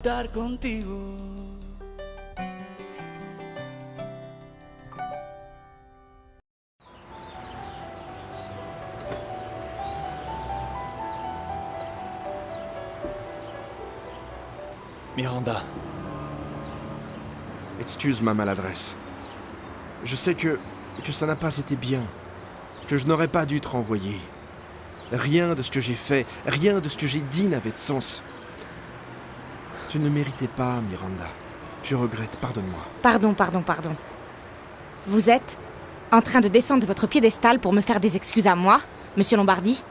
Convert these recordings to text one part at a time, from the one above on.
Estar contigo. Miranda. Excuse ma maladresse. Je sais que ça n'a pas été bien, que je n'aurais pas dû te renvoyer. Rien de ce que j'ai fait, rien de ce que j'ai dit n'avait de sens. Tu ne méritais pas, Miranda. Je regrette, pardonne-moi. Pardon. Vous êtes en train de descendre de votre piédestal pour me faire des excuses à moi, Monsieur Lombardi?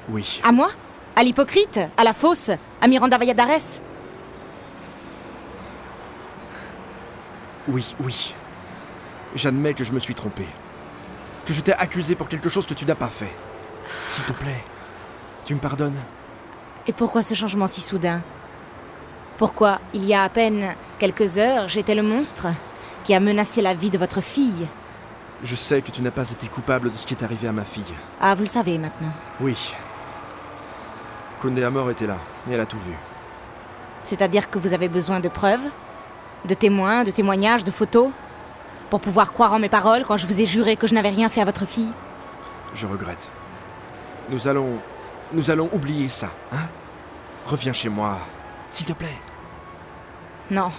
Oui. À moi? À l'hypocrite? À la fausse? À Miranda Valladares? Oui. J'admets que je me suis trompé. Que je t'ai accusé pour quelque chose que tu n'as pas fait. S'il te plaît, tu me pardonnes? Et pourquoi ce changement si soudain? Pourquoi, il y a à peine quelques heures, j'étais le monstre qui a menacé la vie de votre fille? Je sais que tu n'as pas été coupable de ce qui est arrivé à ma fille. Ah, vous le savez maintenant. Oui. Condé Amor était là, et elle a tout vu. C'est-à-dire que vous avez besoin de preuves? De témoins, de témoignages, de photos? Pour pouvoir croire en mes paroles quand je vous ai juré que je n'avais rien fait à votre fille? Je regrette. Nous allons oublier ça, hein? Reviens chez moi, s'il te plaît. Non.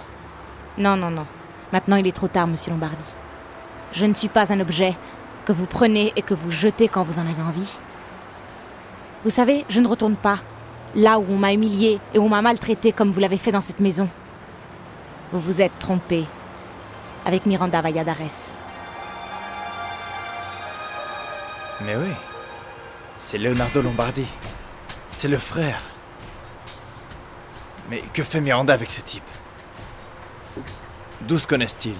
Maintenant, il est trop tard, Monsieur Lombardi. Je ne suis pas un objet que vous prenez et que vous jetez quand vous en avez envie. Vous savez, je ne retourne pas là où on m'a humilié et où on m'a maltraité comme vous l'avez fait dans cette maison. Vous vous êtes trompé avec Miranda Valladares. Mais oui, c'est Leonardo Lombardi. C'est le frère. Mais que fait Miranda avec ce type? D'où se connaissent-ils?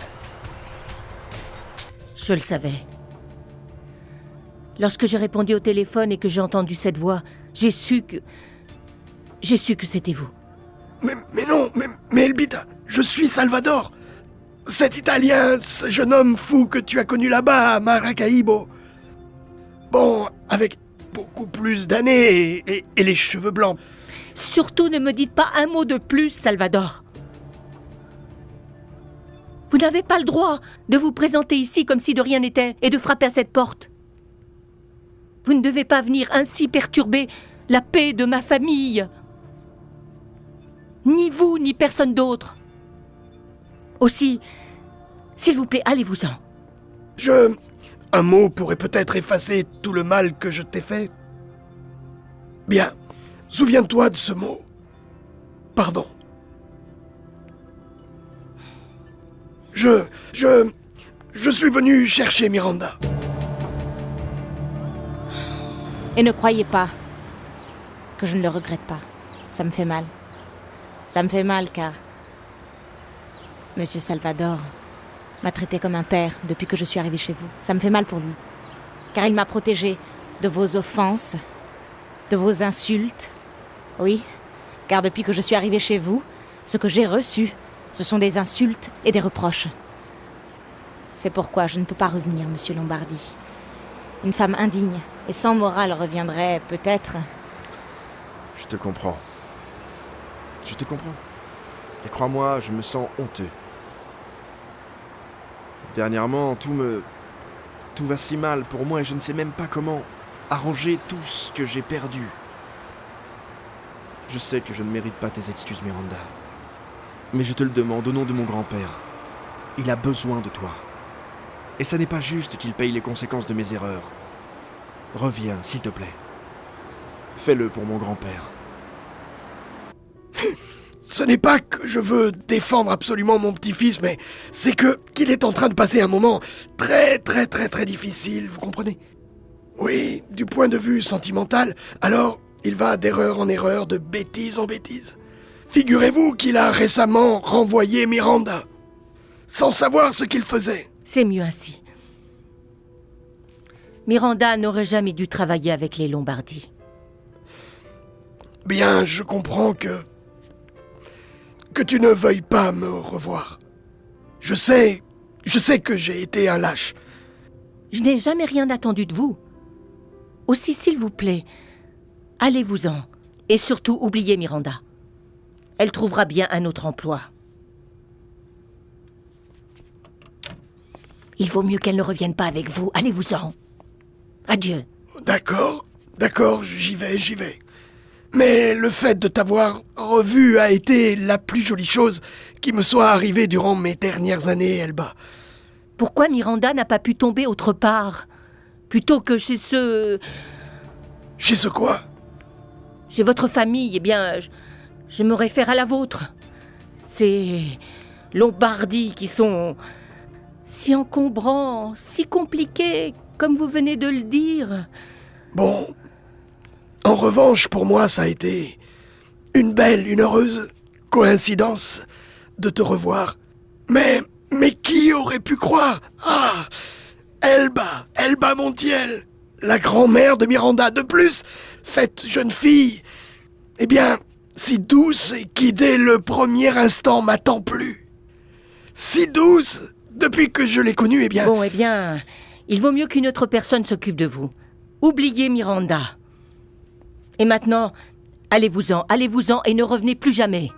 Je le savais. Lorsque j'ai répondu au téléphone et que j'ai entendu cette voix, j'ai su que c'était vous. Mais non, mais Elbita, je suis Salvador. Cet Italien, ce jeune homme fou que tu as connu là-bas à Maracaibo. Bon, avec beaucoup plus d'années et les cheveux blancs. Surtout ne me dites pas un mot de plus, Salvador. Vous n'avez pas le droit de vous présenter ici comme si de rien n'était et de frapper à cette porte. Vous ne devez pas venir ainsi perturber la paix de ma famille. Ni vous, ni personne d'autre. Aussi, s'il vous plaît, allez-vous-en. Un mot pourrait peut-être effacer tout le mal que je t'ai fait. Bien, souviens-toi de ce mot. Pardon. Je suis venu chercher Miranda. Et ne croyez pas que je ne le regrette pas. Ça me fait mal. Ça me fait mal car Monsieur Salvador m'a traité comme un père depuis que je suis arrivée chez vous. Ça me fait mal pour lui. Car il m'a protégée de vos offenses, de vos insultes. Oui, car depuis que je suis arrivée chez vous, ce que j'ai reçu, ce sont des insultes et des reproches. C'est pourquoi je ne peux pas revenir, Monsieur Lombardi. Une femme indigne et sans morale reviendrait peut-être. Je te comprends. Et crois-moi, je me sens honteux. Dernièrement, tout va si mal pour moi et je ne sais même pas comment arranger tout ce que j'ai perdu. Je sais que je ne mérite pas tes excuses, Miranda. Mais je te le demande au nom de mon grand-père. Il a besoin de toi. Et ça n'est pas juste qu'il paye les conséquences de mes erreurs. Reviens, s'il te plaît. Fais-le pour mon grand-père. Ce n'est pas que je veux défendre absolument mon petit-fils, mais c'est qu'il est en train de passer un moment très difficile, vous comprenez? Oui, du point de vue sentimental, alors il va d'erreur en erreur, de bêtise en bêtise. Figurez-vous qu'il a récemment renvoyé Miranda, sans savoir ce qu'il faisait. C'est mieux ainsi. Miranda n'aurait jamais dû travailler avec les Lombardi. Bien, je comprends que tu ne veuilles pas me revoir. Je sais que j'ai été un lâche. Je n'ai jamais rien attendu de vous. Aussi, s'il vous plaît, allez-vous-en. Et surtout, oubliez Miranda. Elle trouvera bien un autre emploi. Il vaut mieux qu'elle ne revienne pas avec vous. Allez-vous-en. Adieu. D'accord, j'y vais. Mais le fait de t'avoir revu a été la plus jolie chose qui me soit arrivée durant mes dernières années, Elba. Pourquoi Miranda n'a pas pu tomber autre part, plutôt que chez ce... Chez ce quoi? Chez votre famille, eh bien, je me réfère à la vôtre. Ces Lombardis qui sont si encombrants, si compliqués, comme vous venez de le dire. Bon, en revanche, pour moi, ça a été une heureuse coïncidence de te revoir. Mais qui aurait pu croire? Ah, Elba Montiel, la grand-mère de Miranda. De plus, cette jeune fille, eh bien, si douce et qui dès le premier instant m'a tant plu. Si douce, depuis que je l'ai connue, eh bien... Bon, eh bien, il vaut mieux qu'une autre personne s'occupe de vous. Oubliez Miranda. Et maintenant, allez-vous-en et ne revenez plus jamais.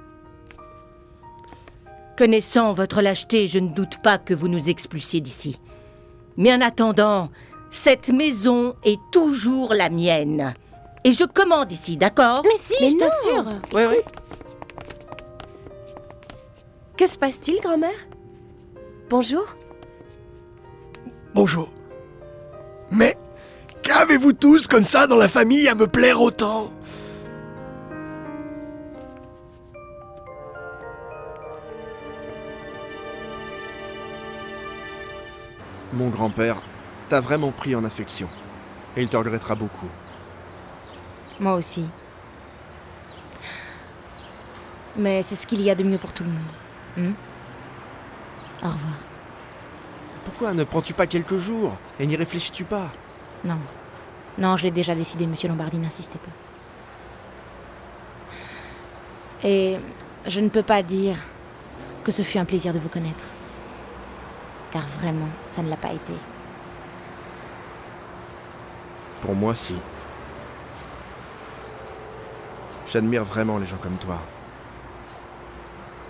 Connaissant votre lâcheté, je ne doute pas que vous nous expulsiez d'ici. Mais en attendant, cette maison est toujours la mienne. Et je commande ici, d'accord? Mais si, je t'assure. Oui. Que se passe-t-il, grand-mère? Bonjour. Bonjour. Mais qu'avez-vous tous comme ça dans la famille à me plaire autant? Mon grand-père t'a vraiment pris en affection. Et il te regrettera beaucoup. Moi aussi. Mais c'est ce qu'il y a de mieux pour tout le monde. Au revoir. Pourquoi ne prends-tu pas quelques jours et n'y réfléchis-tu pas? Non, je l'ai déjà décidé, monsieur Lombardi, n'insistez pas. Et je ne peux pas dire que ce fut un plaisir de vous connaître. Car vraiment, ça ne l'a pas été. Pour moi, si. J'admire vraiment les gens comme toi.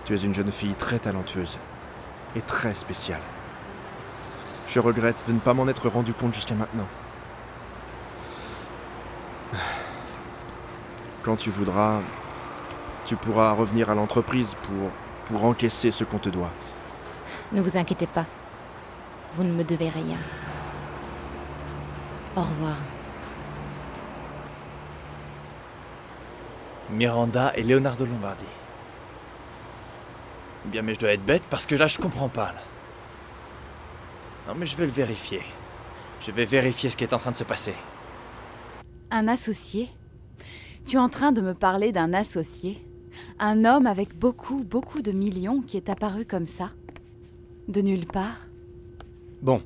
Tu es une jeune fille très talentueuse et très spéciale. Je regrette de ne pas m'en être rendu compte jusqu'à maintenant. Quand tu voudras, tu pourras revenir à l'entreprise pour encaisser ce qu'on te doit. Ne vous inquiétez pas. Vous ne me devez rien. Au revoir. Miranda et Leonardo Lombardi. Bien, mais je dois être bête parce que là, je comprends pas, là. Non, mais je vais le vérifier. Je vais vérifier ce qui est en train de se passer. Un associé? Tu es en train de me parler d'un associé? Un homme avec beaucoup de millions qui est apparu comme ça? De nulle part? Bon.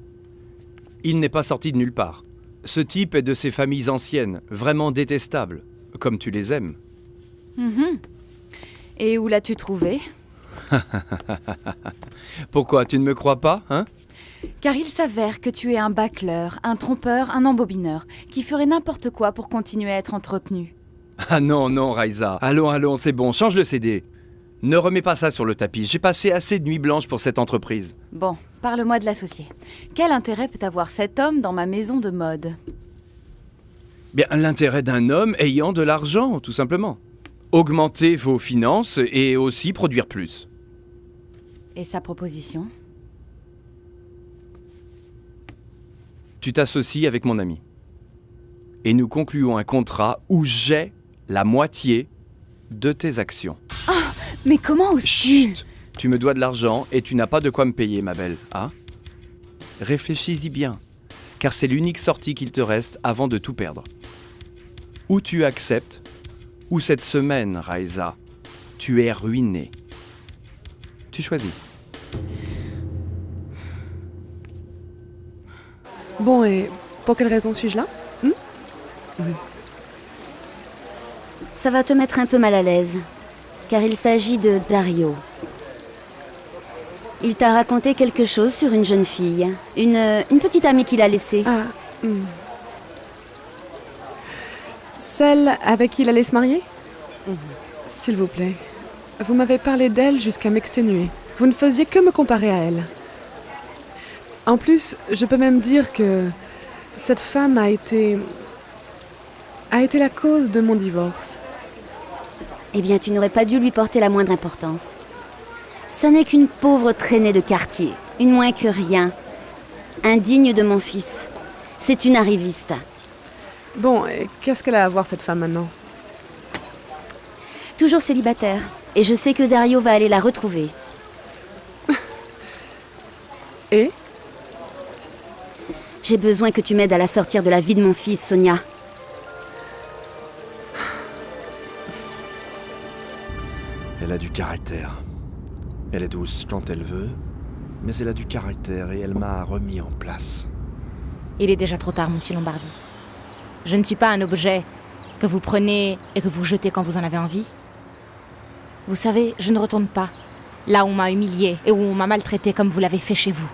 Il n'est pas sorti de nulle part. Ce type est de ces familles anciennes, vraiment détestables, comme tu les aimes. Et où l'as-tu trouvé? Pourquoi, tu ne me crois pas, hein? Car il s'avère que tu es un bâcleur, un trompeur, un embobineur, qui ferait n'importe quoi pour continuer à être entretenu. Ah non, Raisa. Allons, c'est bon, change le CD. Ne remets pas ça sur le tapis, j'ai passé assez de nuits blanches pour cette entreprise. Bon, parle-moi de l'associé. Quel intérêt peut avoir cet homme dans ma maison de mode? Bien, l'intérêt d'un homme ayant de l'argent, tout simplement. Augmenter vos finances et aussi produire plus. Et sa proposition? Tu t'associes avec mon ami. Et nous concluons un contrat où j'ai la moitié de tes actions. Mais comment oses-tu? Chut! Tu me dois de l'argent et tu n'as pas de quoi me payer, ma belle, hein? Réfléchis-y bien, car c'est l'unique sortie qu'il te reste avant de tout perdre. Ou tu acceptes, ou cette semaine, Raisa, tu es ruiné. Tu choisis. Bon, et pour quelle raison suis-je là? Ça va te mettre un peu mal à l'aise, car il s'agit de Dario. Il t'a raconté quelque chose sur une jeune fille, une petite amie qu'il a laissée. Celle avec qui il allait se marier? S'il vous plaît, vous m'avez parlé d'elle jusqu'à m'exténuer. Vous ne faisiez que me comparer à elle. En plus, je peux même dire que cette femme a été la cause de mon divorce. Eh bien, tu n'aurais pas dû lui porter la moindre importance. Ce n'est qu'une pauvre traînée de quartier, une moins que rien. Indigne de mon fils. C'est une arriviste. Bon, et qu'est-ce qu'elle a à voir cette femme maintenant? Toujours célibataire. Et je sais que Dario va aller la retrouver. Et? J'ai besoin que tu m'aides à la sortir de la vie de mon fils, Sonia. Elle a du caractère. Elle est douce quand elle veut, mais elle a du caractère et elle m'a remis en place. Il est déjà trop tard, monsieur Lombardi. Je ne suis pas un objet que vous prenez et que vous jetez quand vous en avez envie. Vous savez, je ne retourne pas là où on m'a humilié et où on m'a maltraité comme vous l'avez fait chez vous.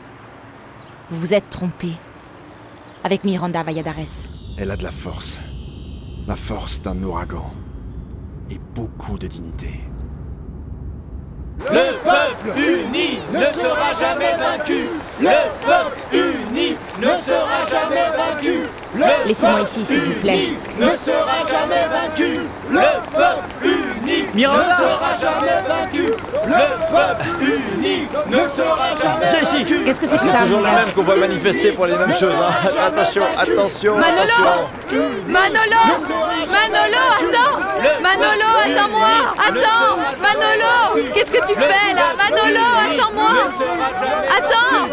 Vous vous êtes trompé avec Miranda Valladares. Elle a de la force. La force d'un ouragan. Et beaucoup de dignité. Le peuple uni ne sera jamais vaincu. Le peuple uni ne sera jamais vaincu. Laissez-moi ici, s'il vous plaît. Ne sera jamais vaincu. Le peuple uni Miranda ne sera jamais vaincu. Le peuple uni ne sera jamais Viens ici. vaincu. Qu'est-ce que c'est que C'est ça, toujours mon les gars? mêmes qu'on voit manifester pour les mêmes choses. Hein. Attention, attention, Manolo attention. Manolo, attends! Manolo, attends-moi! Attends! Manolo! Qu'est-ce que tu fais là? Manolo, attends-moi! Attends!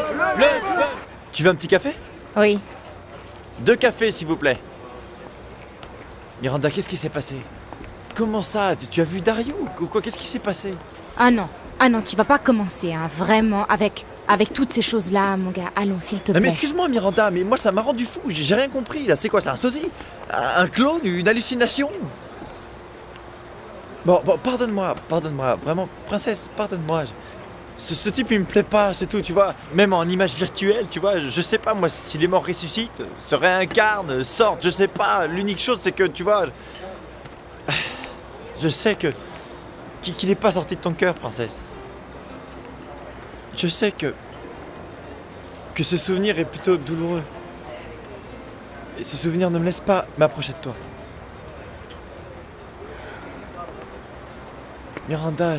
Tu veux un petit café? Oui. 2 cafés, s'il vous plaît. Miranda, qu'est-ce qui s'est passé? Comment ça? Tu as vu Dario ou quoi? Qu'est-ce qui s'est passé? Ah non, tu vas pas commencer, hein, vraiment, avec toutes ces choses-là, mon gars. Allons, s'il te plaît. Non mais excuse-moi Miranda, mais moi ça m'a rendu fou, j'ai rien compris là, c'est quoi, c'est un sosie? Un clone? Une hallucination? Bon, pardonne-moi, vraiment, princesse, pardonne-moi. Ce type il me plaît pas, c'est tout, tu vois. Même en image virtuelle, tu vois, je sais pas moi, si les morts ressuscitent, se réincarnent, sortent, je sais pas. L'unique chose c'est que, tu vois, je sais qu'il est pas sorti de ton cœur, princesse. Je sais que ce souvenir est plutôt douloureux. Et ce souvenir ne me laisse pas m'approcher de toi. Miranda,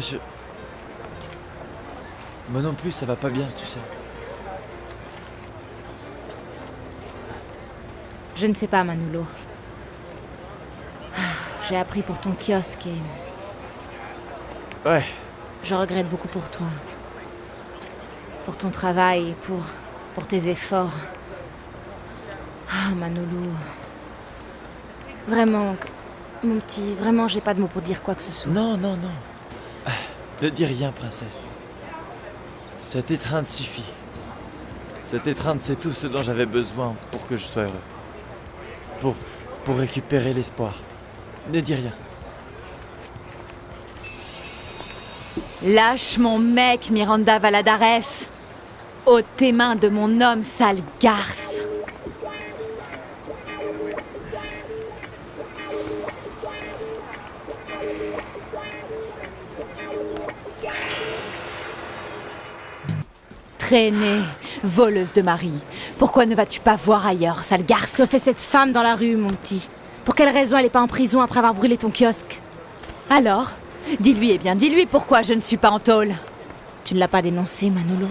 moi non plus, ça va pas bien, tu sais. Je ne sais pas, Manolo. J'ai appris pour ton kiosque et Ouais, je regrette beaucoup pour toi. Pour ton travail, pour tes efforts. Ah, Manolo. Vraiment, mon petit, vraiment, j'ai pas de mots pour dire quoi que ce soit. non. Ne dis rien, princesse. Cette étreinte suffit. Cette étreinte, c'est tout ce dont j'avais besoin pour que je sois heureux. Pour récupérer l'espoir. Ne dis rien. Lâche mon mec, Miranda Valladares. Ôte tes mains de mon homme, sale garce. Traînée, voleuse de mari. Pourquoi ne vas-tu pas voir ailleurs, sale garce? Que fait cette femme dans la rue, mon petit? Pour quelle raison elle n'est pas en prison après avoir brûlé ton kiosque? Alors, dis-lui pourquoi je ne suis pas en tôle. Tu ne l'as pas dénoncé, Manolo?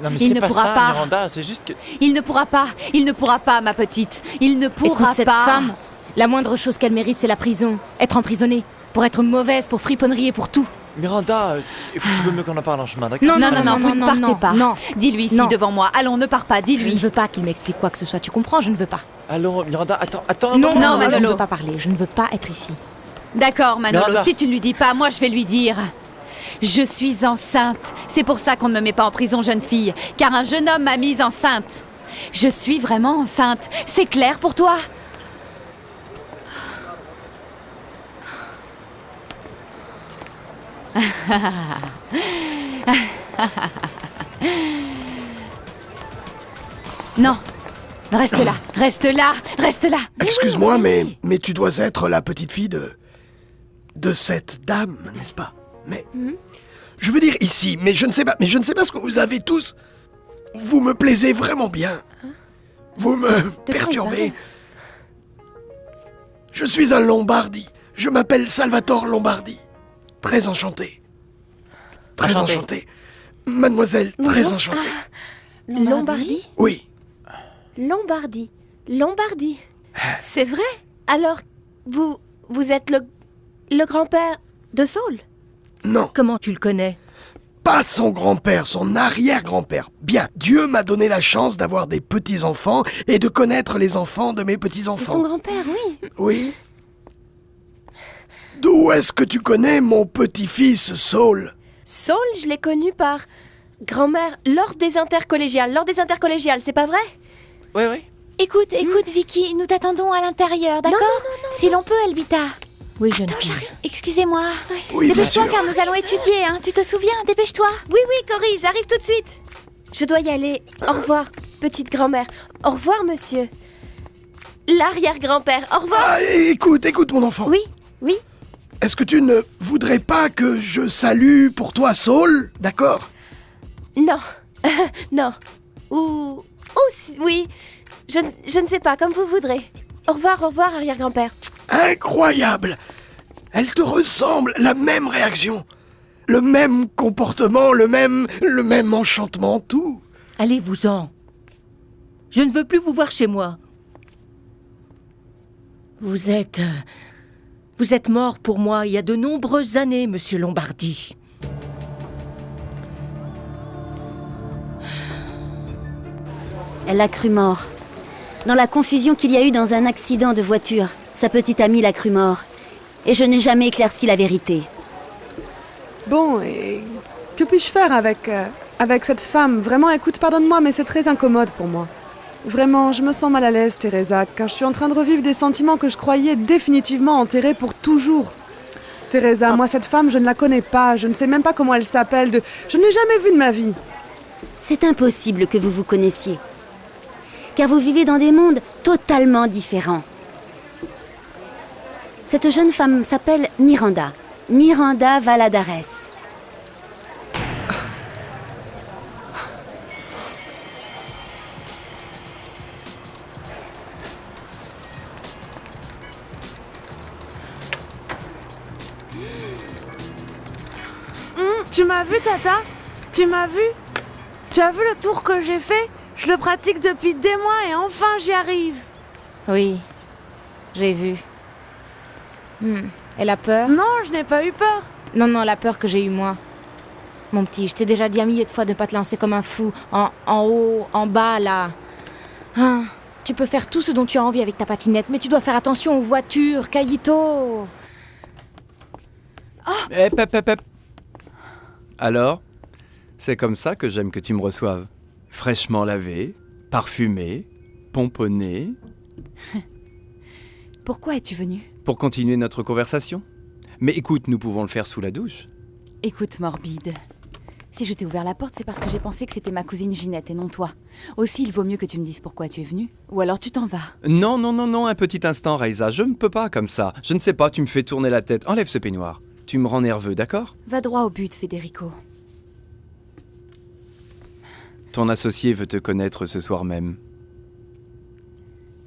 Non mais Il c'est ne pas pourra ça, pas. Miranda, c'est juste que... Il ne pourra pas, ma petite. Il ne pourra Écoute, cette pas. femme, la moindre chose qu'elle mérite, c'est la prison. Être emprisonnée. Pour être mauvaise, pour friponnerie et pour tout. Miranda, écoute, tu veux mieux qu'on en parle en chemin, d'accord? Non, vous ne partez pas. Non. Dis-lui ici Non. devant moi. Allons, ne pars pas, Je ne dis-lui. veux pas qu'il m'explique quoi que ce soit. Tu comprends? Je ne veux pas. Allons, Miranda, attends un Non, moment. non, je ne Manolo. veux pas parler. Je ne veux pas être ici. D'accord, Manolo, Miranda. si tu ne lui dis pas, moi je vais lui dire. Je suis enceinte. C'est pour ça qu'on ne me met pas en prison, jeune fille. Car un jeune homme m'a mise enceinte. Je suis vraiment enceinte. C'est clair pour toi? Non. Reste là. Excuse-moi, mais tu dois être la petite fille de cette dame, n'est-ce pas? Mais... Je veux dire ici, mais je ne sais pas ce que vous avez tous. Vous me plaisez vraiment bien. Vous me perturbez. Je suis un Lombardi. Je m'appelle Salvatore Lombardi. Très enchanté. Très enchanté. Mademoiselle, très enchantée. Lombardie? Oui. Lombardie. C'est vrai? Alors, vous êtes le grand-père de Saul? Non. Comment tu le connais? Pas son grand-père, son arrière-grand-père. Bien, Dieu m'a donné la chance d'avoir des petits-enfants et de connaître les enfants de mes petits-enfants. C'est son grand-père, oui. Oui. D'où est-ce que tu connais mon petit-fils Saul? Saul, je l'ai connu par grand-mère lors des intercollégiales. C'est pas vrai? Oui. Écoute, Vicky, nous t'attendons à l'intérieur, d'accord? Non. Si l'on peut, Elvita. Oui, jeune Attends, fille. j'arrive. Excusez-moi. Oui, bien Dépêche-toi sûr. car nous allons étudier, hein. Tu te souviens? Dépêche-toi. Oui, Cory, j'arrive tout de suite. Je dois y aller. Au revoir, petite grand-mère. Au revoir, monsieur. L'arrière-grand-père. Au revoir. Ah, écoute mon enfant. Oui. Est-ce que tu ne voudrais pas que je salue pour toi Saul? D'accord? Non. Non. Ou oui. Je ne sais pas, comme vous voudrez. Au revoir, arrière-grand-père. Incroyable! Elle te ressemble, la même réaction. Le même comportement, le même enchantement, tout. Allez-vous-en. Je ne veux plus vous voir chez moi. Vous êtes mort pour moi il y a de nombreuses années, monsieur Lombardi. Elle l'a cru mort. Dans la confusion qu'il y a eu dans un accident de voiture, sa petite amie l'a cru mort. Et je n'ai jamais éclairci la vérité. Bon, et que puis-je faire avec cette femme? Vraiment, écoute, pardonne-moi, mais c'est très incommode pour moi. Vraiment, je me sens mal à l'aise, Teresa, car je suis en train de revivre des sentiments que je croyais définitivement enterrés pour toujours. Teresa, moi, cette femme, je ne la connais pas, je ne sais même pas comment elle s'appelle, je ne l'ai jamais vue de ma vie. C'est impossible que vous vous connaissiez. Car vous vivez dans des mondes totalement différents. Cette jeune femme s'appelle Miranda. Miranda Valadares. Tu m'as vu, Tata? Tu m'as vu? Tu as vu le tour que j'ai fait? Je le pratique depuis des mois et enfin j'y arrive. Oui, j'ai vu. Elle a peur? Non, je n'ai pas eu peur. Non, la peur que j'ai eue moi. Mon petit, je t'ai déjà dit un millier de fois de ne pas te lancer comme un fou. En haut, en bas, là. Ah, tu peux faire tout ce dont tu as envie avec ta patinette, mais tu dois faire attention aux voitures, Caïto. Hep. Alors, c'est comme ça que j'aime que tu me reçoives. Fraîchement lavé, parfumé, pomponné. Pourquoi es-tu venu? Pour continuer notre conversation. Mais écoute, nous pouvons le faire sous la douche. Écoute, morbide. Si je t'ai ouvert la porte, c'est parce que j'ai pensé que c'était ma cousine Ginette et non toi. Aussi, il vaut mieux que tu me dises pourquoi tu es venue. Ou alors tu t'en vas. Non, un petit instant, Raïsa. Je ne peux pas comme ça. Je ne sais pas, tu me fais tourner la tête. Enlève ce peignoir. Tu me rends nerveux, d'accord? Va droit au but, Federico. Ton associé veut te connaître ce soir même.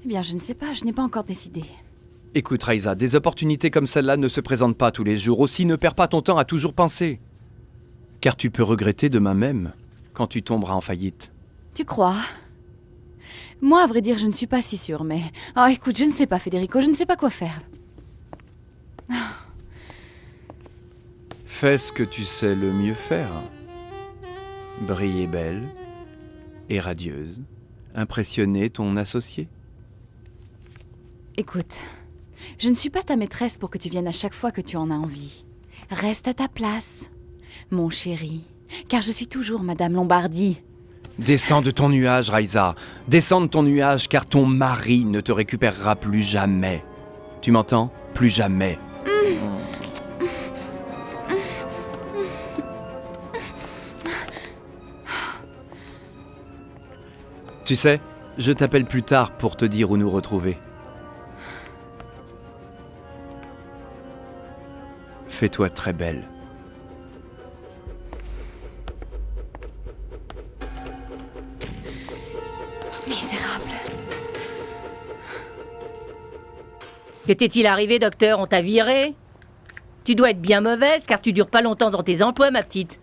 Eh bien, je ne sais pas, je n'ai pas encore décidé. Écoute, Raïsa, des opportunités comme celle-là ne se présentent pas tous les jours. Aussi, ne perds pas ton temps à toujours penser. Car tu peux regretter demain même, quand tu tomberas en faillite. Tu crois? Moi, à vrai dire, je ne suis pas si sûre, mais... Oh, écoute, je ne sais pas, Federico, je ne sais pas quoi faire. Fais ce que tu sais le mieux faire. Briller belle et radieuse. Impressionner ton associé. Écoute, je ne suis pas ta maîtresse pour que tu viennes à chaque fois que tu en as envie. Reste à ta place, mon chéri, car je suis toujours Madame Lombardi. Descends de ton nuage, Raïsa. Descends de ton nuage, car ton mari ne te récupérera plus jamais. Tu m'entends? Plus jamais. Tu sais, je t'appelle plus tard pour te dire où nous retrouver. Fais-toi très belle. Misérable. Que t'est-il arrivé, docteur? On t'a viré? Tu dois être bien mauvaise, car tu dures pas longtemps dans tes emplois, ma petite.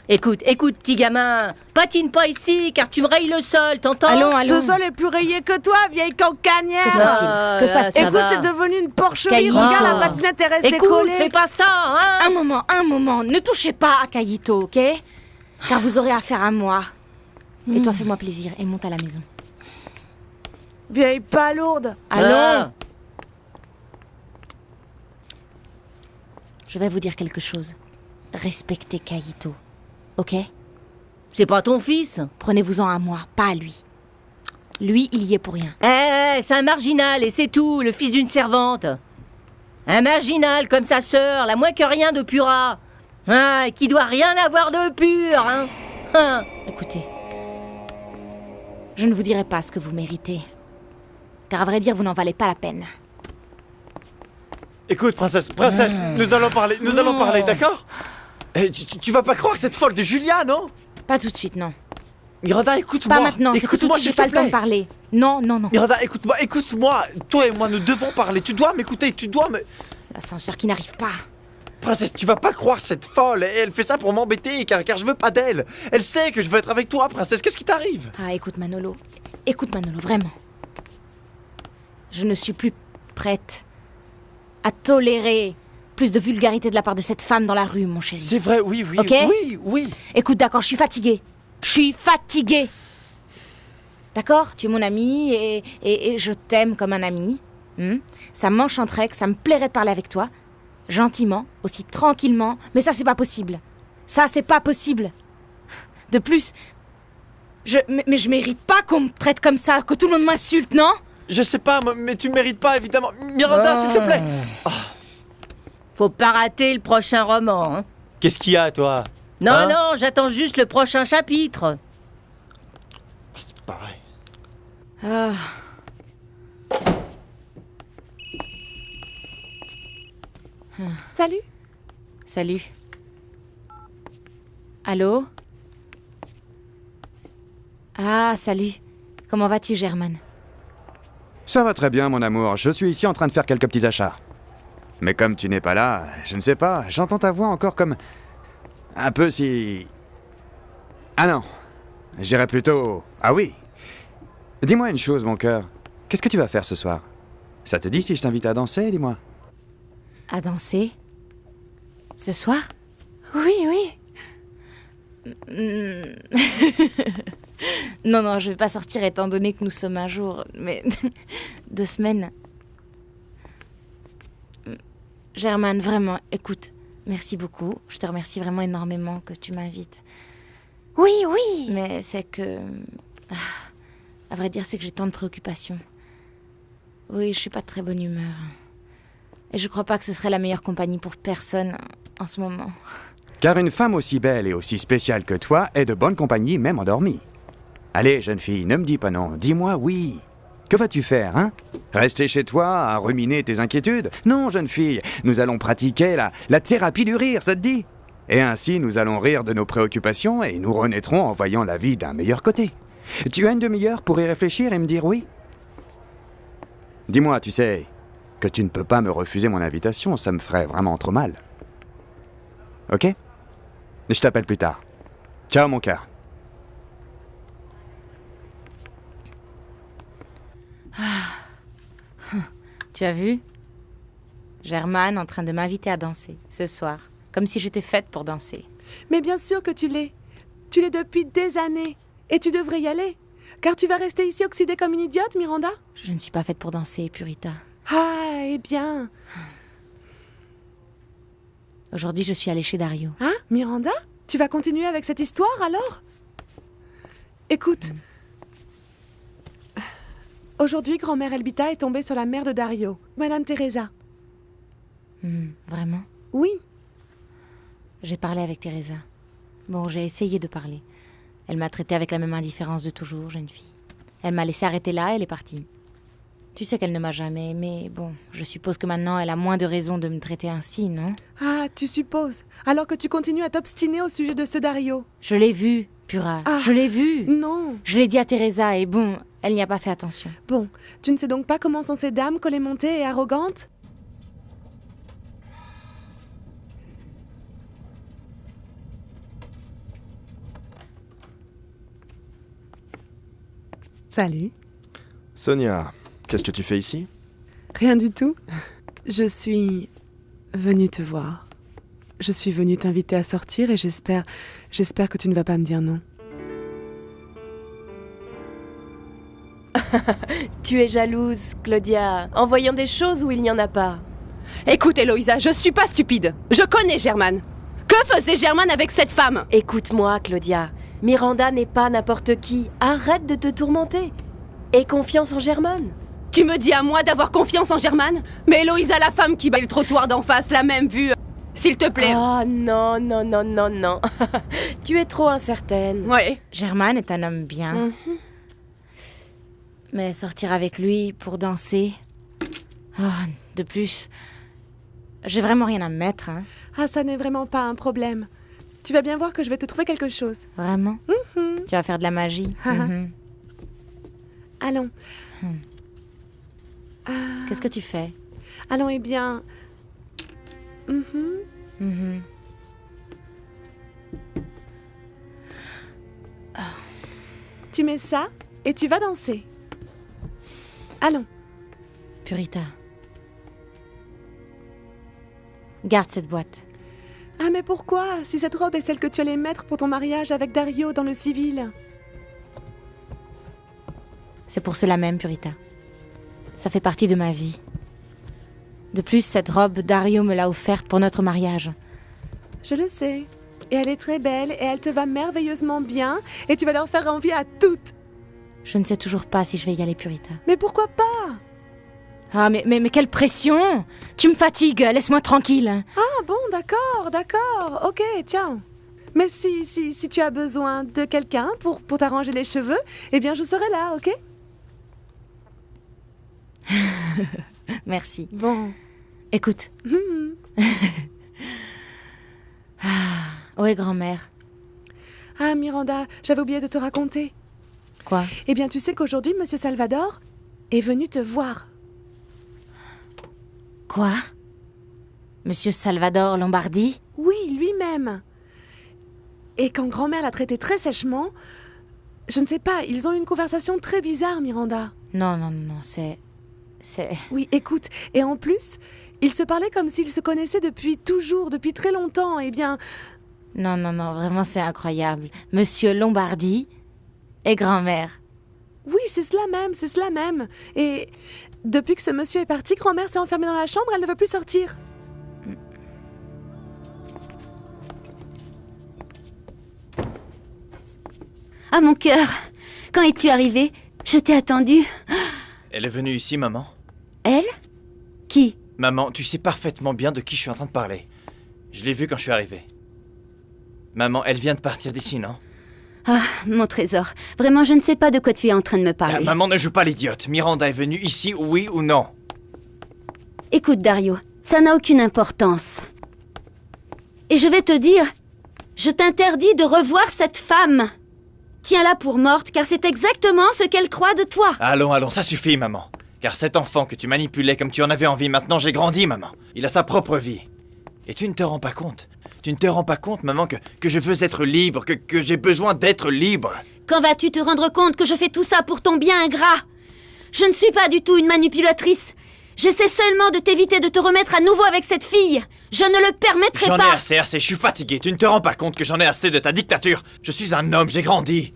Écoute, petit gamin, patine pas ici, car tu me rayes le sol, t'entends? Allons. Ce sol est plus rayé que toi, vieille cancanière. Que se passe-t-il? Que se passe-t-il? Écoute, c'est devenu une porcherie. Caillou. Regarde, la patinette est restée Écoute, collée. fais pas ça, hein? Un moment. Ne touchez pas à Caïto, ok? Car vous aurez affaire à moi. Et toi, fais-moi plaisir et monte à la maison. Vieille palourde. Allons. Ah. Je vais vous dire quelque chose. Respectez Caïto, ok? C'est pas ton fils? Prenez-vous-en à moi, pas à lui. Lui, il y est pour rien. C'est un marginal, et c'est tout, le fils d'une servante. Un marginal comme sa sœur, la moins que rien de pura. Hein, qui doit rien avoir de pur, hein? Hein. Écoutez, je ne vous dirai pas ce que vous méritez. Car à vrai dire, vous n'en valez pas la peine. Écoute, princesse, nous allons parler, d'accord? Eh, tu vas pas croire que cette folle de Julia, non? Pas tout de suite, non. Miranda, écoute-moi. Pas maintenant, c'est que tout de Écoute-moi, suite, j'ai s'il te pas le temps de plaît. parler. Non. Miranda, écoute-moi. Toi et moi, nous devons parler. Tu dois m'écouter, tu dois me... L'ascenseur qui n'arrive pas. Princesse, tu vas pas croire cette folle. Elle fait ça pour m'embêter, car je veux pas d'elle. Elle sait que je veux être avec toi, princesse. Qu'est-ce qui t'arrive? Ah, écoute Manolo, vraiment. Je ne suis plus prête à tolérer plus de vulgarité de la part de cette femme dans la rue, mon chéri. C'est vrai, oui, Ok? oui. Écoute, d'accord, je suis fatiguée. D'accord? Tu es mon ami et je t'aime comme un ami. Ça m'enchanterait, que ça me plairait de parler avec toi. Gentiment, aussi tranquillement. Mais ça, c'est pas possible. De plus, je mérite pas qu'on me traite comme ça, que tout le monde m'insulte, non? Je sais pas, mais tu mérites pas, évidemment. Miranda, s'il te plaît. Faut pas rater le prochain roman, hein? Qu'est-ce qu'il y a, toi? Non, Hein? non, j'attends juste le prochain chapitre. C'est pareil. Ah. Salut. Allô? Ah, salut. Comment vas-tu, Germaine? Ça va très bien, mon amour. Je suis ici en train de faire quelques petits achats. Mais comme tu n'es pas là, je ne sais pas, j'entends ta voix encore comme... un peu si... Ah non, je dirais plutôt... Ah oui. Dis-moi une chose, mon cœur. Qu'est-ce que tu vas faire ce soir? Ça te dit si je t'invite à danser, dis-moi? À danser? Ce soir? Oui. Non, je vais pas sortir étant donné que nous sommes un jour, mais 2 semaines. Germaine, vraiment, écoute, merci beaucoup. Je te remercie vraiment énormément que tu m'invites. Oui. Mais c'est que... à vrai dire, c'est que j'ai tant de préoccupations. Oui, je suis pas de très bonne humeur. Et je crois pas que ce serait la meilleure compagnie pour personne en ce moment. Car une femme aussi belle et aussi spéciale que toi est de bonne compagnie, même endormie. Allez, jeune fille, ne me dis pas non, dis-moi oui. Que vas-tu faire, hein? Rester chez toi à ruminer tes inquiétudes? Non, jeune fille, nous allons pratiquer la thérapie du rire, ça te dit? Et ainsi, nous allons rire de nos préoccupations et nous renaîtrons en voyant la vie d'un meilleur côté. Tu as une demi-heure pour y réfléchir et me dire oui? Dis-moi, tu sais, que tu ne peux pas me refuser mon invitation, ça me ferait vraiment trop mal. Ok? Je t'appelle plus tard. Ciao, mon cœur. Tu as vu? Germaine en train de m'inviter à danser, ce soir. Comme si j'étais faite pour danser. Mais bien sûr que tu l'es. Tu l'es depuis des années. Et tu devrais y aller. Car tu vas rester ici oxydée comme une idiote, Miranda? Je ne suis pas faite pour danser, Purita. Ah, eh bien... Aujourd'hui, je suis allée chez Dario. Hein, Miranda? Tu vas continuer avec cette histoire, alors? Écoute. Aujourd'hui, grand-mère Elbita est tombée sur la mère de Dario, Madame Teresa. Vraiment? Oui. J'ai parlé avec Teresa. Bon, j'ai essayé de parler. Elle m'a traitée avec la même indifférence de toujours, jeune fille. Elle m'a laissé arrêter là, elle est partie. Tu sais qu'elle ne m'a jamais aimée. Bon, je suppose que maintenant, elle a moins de raisons de me traiter ainsi, non? Ah, tu supposes. Alors que tu continues à t'obstiner au sujet de ce Dario. Je l'ai vu. Pura, Ah. je l'ai vue. Non. Je l'ai dit à Teresa et bon, elle n'y a pas fait attention. Bon, tu ne sais donc pas comment sont ces dames collémontées et arrogantes? Salut. Sonia, qu'est-ce que tu fais ici? Rien du tout. Je suis venue te voir. Je suis venue t'inviter à sortir et j'espère que tu ne vas pas me dire non. Tu es jalouse, Claudia, en voyant des choses où il n'y en a pas. Écoute, Héloïsa, je suis pas stupide. Je connais Germaine. Que faisait Germaine avec cette femme? Écoute-moi, Claudia. Miranda n'est pas n'importe qui. Arrête de te tourmenter. Aie confiance en Germaine. Tu me dis à moi d'avoir confiance en Germaine? Mais Héloïsa, la femme qui bat le trottoir d'en face, l'a même vue. S'il te plaît. Oh non, non, non, non, non. Tu es trop incertaine. Ouais. Germaine est un homme bien. Mais sortir avec lui pour danser... Oh, de plus... J'ai vraiment rien à me mettre, hein. Ah, ça n'est vraiment pas un problème. Tu vas bien voir que je vais te trouver quelque chose. Vraiment? Tu vas faire de la magie. Allons. Qu'est-ce que tu fais? Allons, eh bien... Tu mets ça et tu vas danser. Allons. Purita. Garde cette boîte. Ah, mais pourquoi? Si cette robe est celle que tu allais mettre pour ton mariage avec Dario dans le civil. C'est pour cela même, Purita. Ça fait partie de ma vie. De plus, cette robe, Dario me l'a offerte pour notre mariage. Je le sais. Et elle est très belle et elle te va merveilleusement bien et tu vas leur faire envie à toutes. Je ne sais toujours pas si je vais y aller, Purita. Mais pourquoi pas? Ah, mais quelle pression! Tu me fatigues, laisse-moi tranquille. Ah bon, d'accord, ok, tiens. Mais si tu as besoin de quelqu'un pour t'arranger les cheveux, eh bien je serai là, ok? Merci. Bon. Écoute. Ouais, grand-mère. Ah, Miranda, j'avais oublié de te raconter. Quoi? Eh bien, tu sais qu'aujourd'hui, Monsieur Salvador est venu te voir. Quoi? Monsieur Salvador Lombardi? Oui, lui-même. Et quand grand-mère l'a traité très sèchement, je ne sais pas, ils ont eu une conversation très bizarre, Miranda. Non, c'est... Oui, écoute, et en plus, ils se parlaient comme s'ils se connaissaient depuis toujours, depuis très longtemps, eh bien... Non, vraiment c'est incroyable. Monsieur Lombardi et grand-mère. Oui, c'est cela même. Et depuis que ce monsieur est parti, grand-mère s'est enfermée dans la chambre, elle ne veut plus sortir. Ah, mon cœur, quand es-tu arrivée? Je t'ai attendue. Elle est venue ici, maman. Elle? Qui? Maman, tu sais parfaitement bien de qui je suis en train de parler. Je l'ai vue quand je suis arrivé. Maman, elle vient de partir d'ici, non? Ah, mon trésor. Vraiment, je ne sais pas de quoi tu es en train de me parler. Maman, ne joue pas l'idiote. Miranda est venue ici, oui ou non? Écoute, Dario, ça n'a aucune importance. Et je vais te dire, je t'interdis de revoir cette femme. Tiens-la pour morte, car c'est exactement ce qu'elle croit de toi. Allons, ça suffit, maman. Car cet enfant que tu manipulais comme tu en avais envie, maintenant j'ai grandi, maman. Il a sa propre vie. Et tu ne te rends pas compte. Tu ne te rends pas compte, maman, que je veux être libre, que j'ai besoin d'être libre. Quand vas-tu te rendre compte que je fais tout ça pour ton bien ingrat? Je ne suis pas du tout une manipulatrice. J'essaie seulement de t'éviter de te remettre à nouveau avec cette fille. Je ne le permettrai pas. J'en ai assez, je suis fatigué. Tu ne te rends pas compte que j'en ai assez de ta dictature. Je suis un homme, j'ai grandi.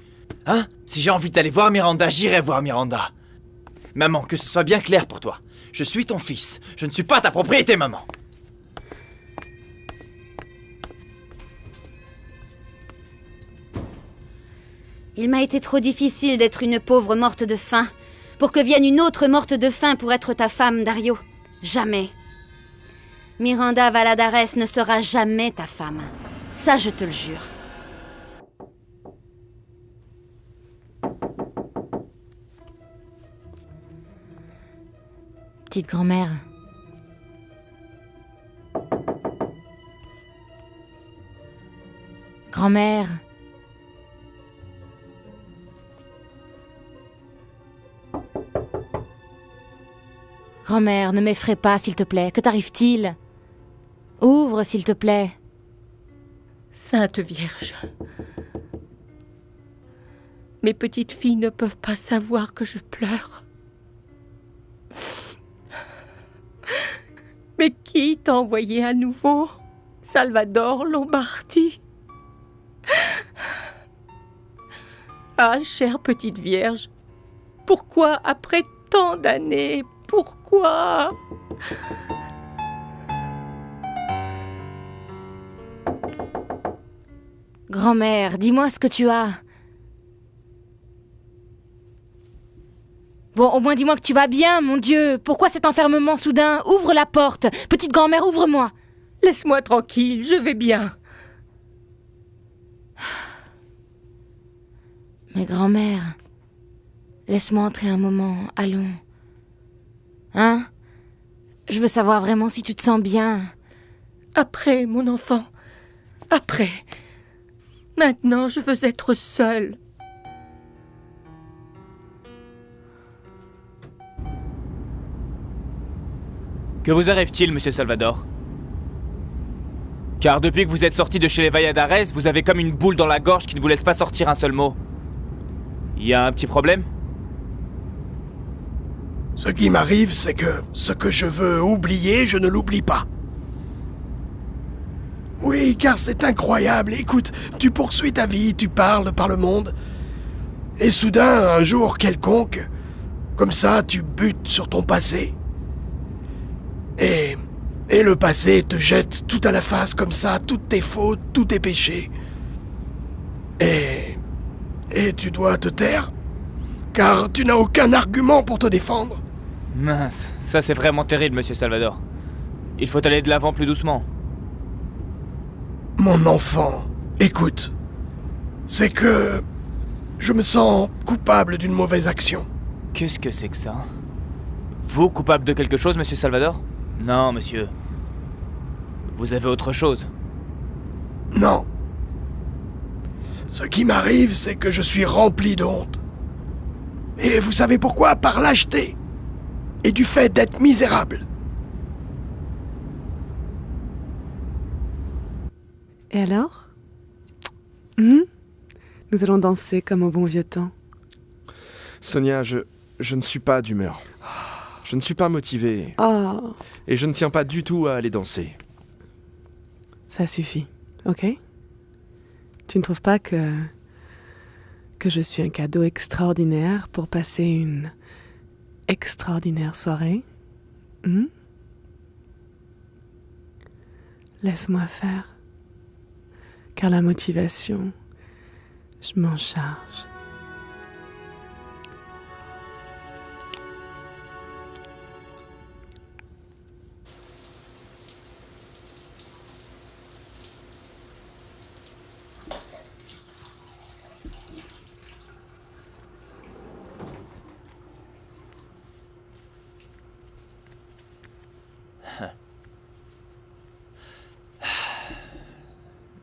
Hein? Si j'ai envie d'aller voir Miranda, j'irai voir Miranda. Maman, que ce soit bien clair pour toi. Je suis ton fils. Je ne suis pas ta propriété, maman. Il m'a été trop difficile d'être une pauvre morte de faim, pour que vienne une autre morte de faim pour être ta femme, Dario. Jamais. Miranda Valladares ne sera jamais ta femme. Ça, je te le jure. Petite grand-mère. Grand-mère. Grand-mère, ne m'effraie pas, s'il te plaît. Que t'arrive-t-il? Ouvre, s'il te plaît. Sainte Vierge, mes petites filles ne peuvent pas savoir que je pleure. Mais qui t'a envoyé à nouveau, Salvador Lombardi? Ah, chère petite Vierge, pourquoi après tant d'années, pourquoi? Grand-mère, dis-moi ce que tu as. Bon, au moins dis-moi que tu vas bien, mon Dieu. Pourquoi cet enfermement soudain? Ouvre la porte. Petite grand-mère, ouvre-moi. Laisse-moi tranquille, je vais bien. Mais grand-mère, laisse-moi entrer un moment, allons. Hein? Je veux savoir vraiment si tu te sens bien. Après, mon enfant, après. Maintenant, je veux être seule. Que vous arrive-t-il, monsieur Salvador? Car depuis que vous êtes sorti de chez les Valladares, vous avez comme une boule dans la gorge qui ne vous laisse pas sortir un seul mot. Il y a un petit problème? Ce qui m'arrive, c'est que ce que je veux oublier, je ne l'oublie pas. Oui, car c'est incroyable. Écoute, tu poursuis ta vie, tu parles par le monde, et soudain, un jour quelconque, comme ça, tu butes sur ton passé. Et le passé te jette tout à la face comme ça, toutes tes fautes, tous tes péchés. Et tu dois te taire, car tu n'as aucun argument pour te défendre. Mince, ça c'est vraiment terrible, monsieur Salvador. Il faut aller de l'avant plus doucement. Mon enfant, écoute, c'est que je me sens coupable d'une mauvaise action. Qu'est-ce que c'est que ça? Vous coupable de quelque chose, monsieur Salvador? Non, monsieur. Vous avez autre chose? Non. Ce qui m'arrive, c'est que je suis rempli de honte. Et vous savez pourquoi? Par lâcheté. Et du fait d'être misérable. Et alors? Nous allons danser comme au bon vieux temps. Sonia, je ne suis pas d'humeur. Je ne suis pas motivé. Oh, Et je ne tiens pas du tout à aller danser. ça suffit, ok? Tu ne trouves pas que je suis un cadeau extraordinaire pour passer une extraordinaire soirée? Laisse-moi faire. Car la motivation, je m'en charge.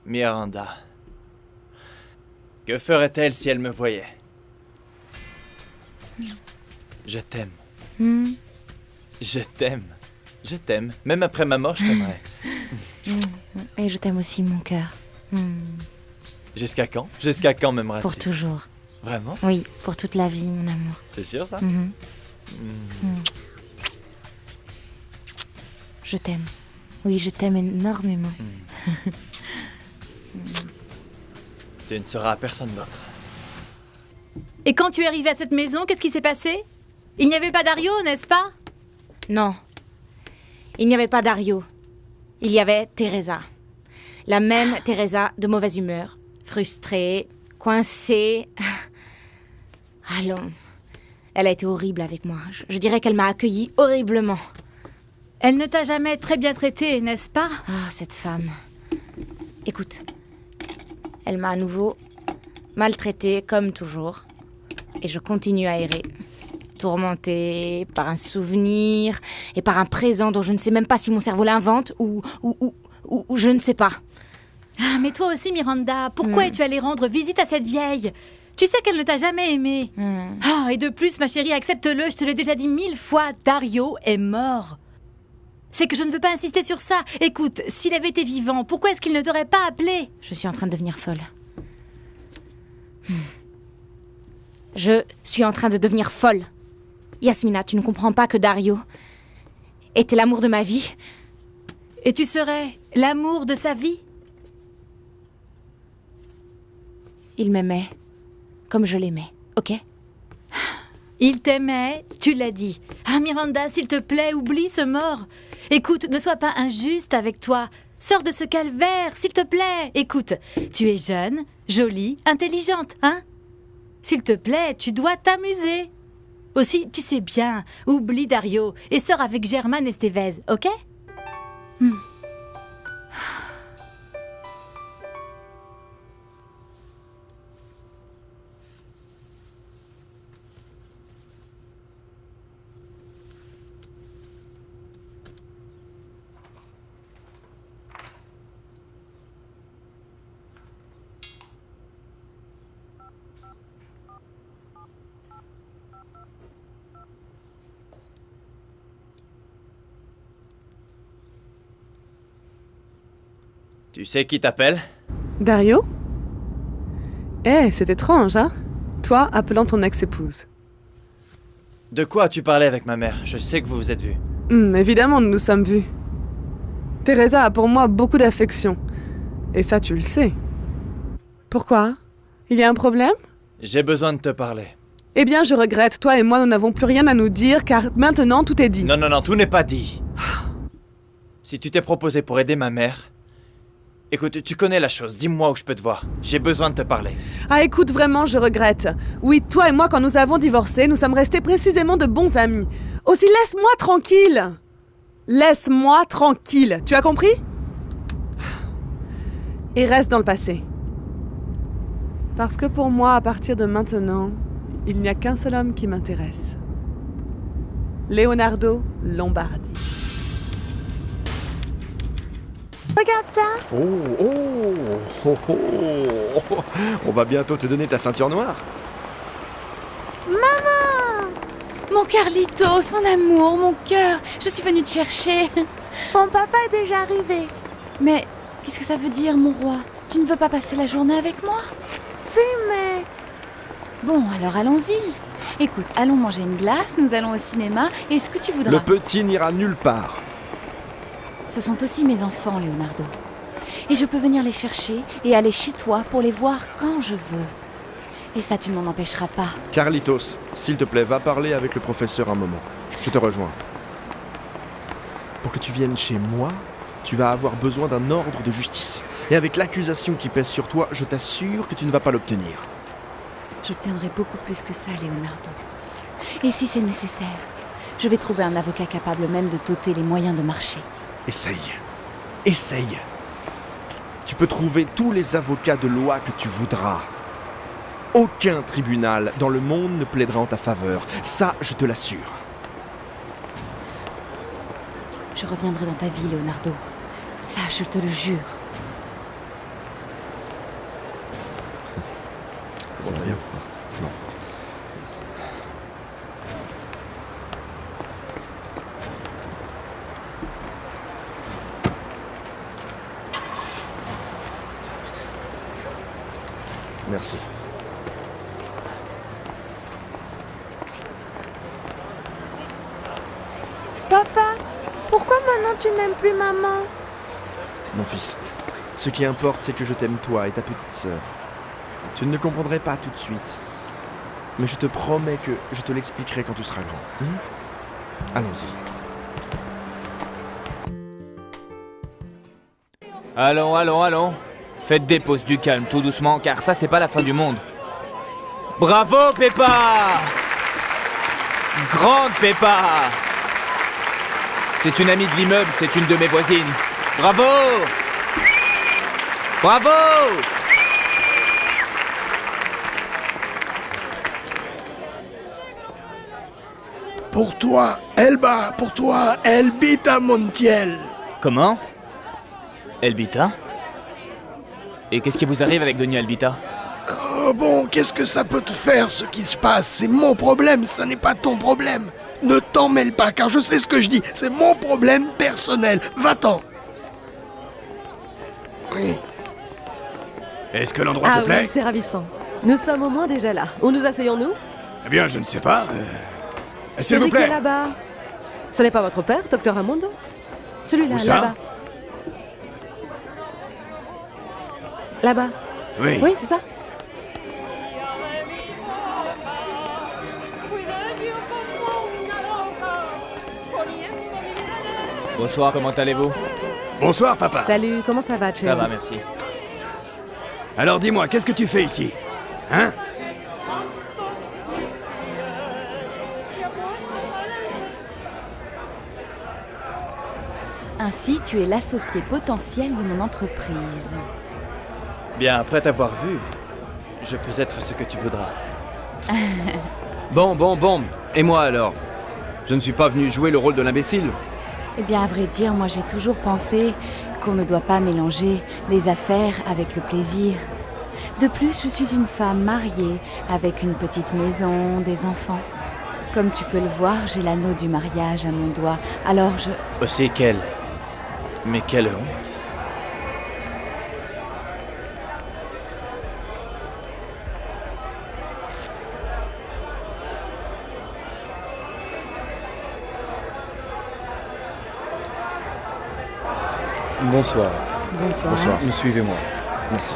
Miranda. Que ferait-elle si elle me voyait? Je t'aime. Je t'aime. Je t'aime. Même après ma mort, je t'aimerai. Et je t'aime aussi, mon cœur. Jusqu'à quand? Jusqu'à quand m'aimeras-tu? Pour toujours. Vraiment? Oui, pour toute la vie, mon amour. C'est sûr, ça? Je t'aime. Oui, je t'aime énormément. Tu ne seras à personne d'autre. Et quand tu es arrivé à cette maison, qu'est-ce qui s'est passé? Il n'y avait pas Dario, n'est-ce pas? Non. Il n'y avait pas Dario. Il y avait Teresa. La même Teresa de mauvaise humeur. Frustrée, coincée. Allons. Elle a été horrible avec moi. Je dirais qu'elle m'a accueillie horriblement. Elle ne t'a jamais très bien traitée, n'est-ce pas? Ah, cette femme. Écoute. Elle m'a à nouveau maltraitée comme toujours. Et je continue à errer. Tourmentée par un souvenir et par un présent dont je ne sais même pas si mon cerveau l'invente ou je ne sais pas. Ah, mais toi aussi, Miranda, pourquoi es-tu allée rendre visite à cette vieille? Tu sais qu'elle ne t'a jamais aimé. Ah, et de plus, ma chérie, accepte-le, je te l'ai déjà dit 1000 fois, Dario est mort. C'est que je ne veux pas insister sur ça. Écoute, s'il avait été vivant, pourquoi est-ce qu'il ne t'aurait pas appelé? Je suis en train de devenir folle. Je suis en train de devenir folle. Yasmina, tu ne comprends pas que Dario était l'amour de ma vie? Et tu serais l'amour de sa vie? Il m'aimait comme je l'aimais, ok? Il t'aimait, tu l'as dit. Ah, Miranda, s'il te plaît, oublie ce mort. Écoute, ne sois pas injuste avec toi. Sors de ce calvaire, s'il te plaît. Écoute, tu es jeune, jolie, intelligente, hein? S'il te plaît, tu dois t'amuser. Aussi, tu sais bien, oublie Dario et sors avec Germane Estevez, ok? Tu sais qui t'appelle? Dario? C'est étrange, hein? Toi appelant ton ex-épouse. De quoi as-tu parlé avec ma mère? Je sais que vous vous êtes vus. Évidemment, nous nous sommes vus. Teresa a pour moi beaucoup d'affection. Et ça, tu le sais. Pourquoi? Il y a un problème? J'ai besoin de te parler. Eh bien, je regrette. Toi et moi, nous n'avons plus rien à nous dire, car maintenant, tout est dit. Non, tout n'est pas dit. Si tu t'es proposé pour aider ma mère... Écoute, tu connais la chose, dis-moi où je peux te voir. J'ai besoin de te parler. Ah, écoute, vraiment, je regrette. Oui, toi et moi, quand nous avons divorcé, nous sommes restés précisément de bons amis. Aussi, laisse-moi tranquille. Laisse-moi tranquille, tu as compris? Et reste dans le passé. Parce que pour moi, à partir de maintenant, il n'y a qu'un seul homme qui m'intéresse. Leonardo Lombardi. Regarde ça! On va bientôt te donner ta ceinture noire. Maman! Mon Carlitos, mon amour, mon cœur, je suis venue te chercher. Ton papa est déjà arrivé. Mais qu'est-ce que ça veut dire, mon roi? Tu ne veux pas passer la journée avec moi? Si, mais... Bon, alors allons-y. Écoute, allons manger une glace, nous allons au cinéma, et ce que tu voudras. Le petit n'ira nulle part. Ce sont aussi mes enfants, Leonardo. Et je peux venir les chercher et aller chez toi pour les voir quand je veux. Et ça, tu ne m'en empêcheras pas. Carlitos, s'il te plaît, va parler avec le professeur un moment. Je te rejoins. Pour que tu viennes chez moi, tu vas avoir besoin d'un ordre de justice. Et avec l'accusation qui pèse sur toi, je t'assure que tu ne vas pas l'obtenir. J'obtiendrai beaucoup plus que ça, Leonardo. Et si c'est nécessaire, je vais trouver un avocat capable même de t'ôter les moyens de marcher. Essaye. Tu peux trouver tous les avocats de loi que tu voudras. Aucun tribunal dans le monde ne plaidera en ta faveur. Ça, je te l'assure. Je reviendrai dans ta vie, Leonardo. Ça, je te le jure. Bon, bien. Non. Merci. Papa, pourquoi maintenant tu n'aimes plus maman? Mon fils, ce qui importe, c'est que je t'aime toi et ta petite sœur. Tu ne le comprendrais pas tout de suite. Mais je te promets que je te l'expliquerai quand tu seras grand. Allons-y. Allons. Faites des pauses du calme, tout doucement, car ça, c'est pas la fin du monde. Bravo, Peppa! Grande Peppa! C'est une amie de l'immeuble, c'est une de mes voisines. Bravo! Bravo! Pour toi, Elba, pour toi, Elbita Montiel. Comment? Elbita? Et qu'est-ce qui vous arrive avec Denis Elbita? Oh bon, qu'est-ce que ça peut te faire, ce qui se passe? C'est mon problème, ça n'est pas ton problème. Ne t'en mêle pas, car je sais ce que je dis. C'est mon problème personnel. Va-t'en. Oui. Est-ce que l'endroit te plaît? Oui, c'est ravissant. Nous sommes au moins déjà là. Où nous asseyons-nous? Eh bien, je ne sais pas. S'il vous plaît. Celui qui est là-bas. Ce n'est pas votre père, Docteur Ramondo? Celui-là, Où ça? là-bas. Là-bas. Oui. Oui, c'est ça. Bonsoir, comment allez-vous? Bonsoir, papa. Salut, comment ça va, Chen? Ça va, merci. Alors dis-moi, qu'est-ce que tu fais ici? Hein? Ainsi, tu es l'associé potentiel de mon entreprise. Bien, après t'avoir vu, je peux être ce que tu voudras. Bon. Et moi alors? Je ne suis pas venu jouer le rôle de l'imbécile. Eh bien, à vrai dire, moi j'ai toujours pensé qu'on ne doit pas mélanger les affaires avec le plaisir. De plus, je suis une femme mariée, avec une petite maison, des enfants. Comme tu peux le voir, j'ai l'anneau du mariage à mon doigt, alors je... Aussi quelle... Mais quelle honte. Bonsoir. Bonsoir. Suivez-moi. Merci.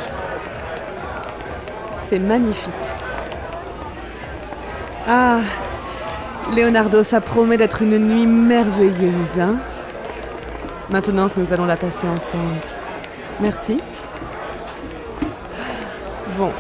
C'est magnifique. Ah, Leonardo, ça promet d'être une nuit merveilleuse, hein? Maintenant que nous allons la passer ensemble. Merci. Bon.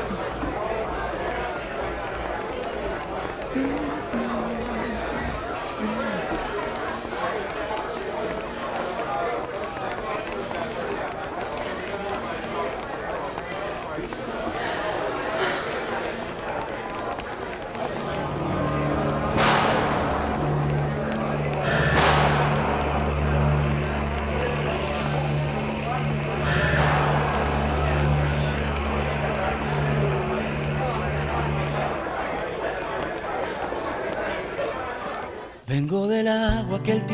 Vengo del agua que el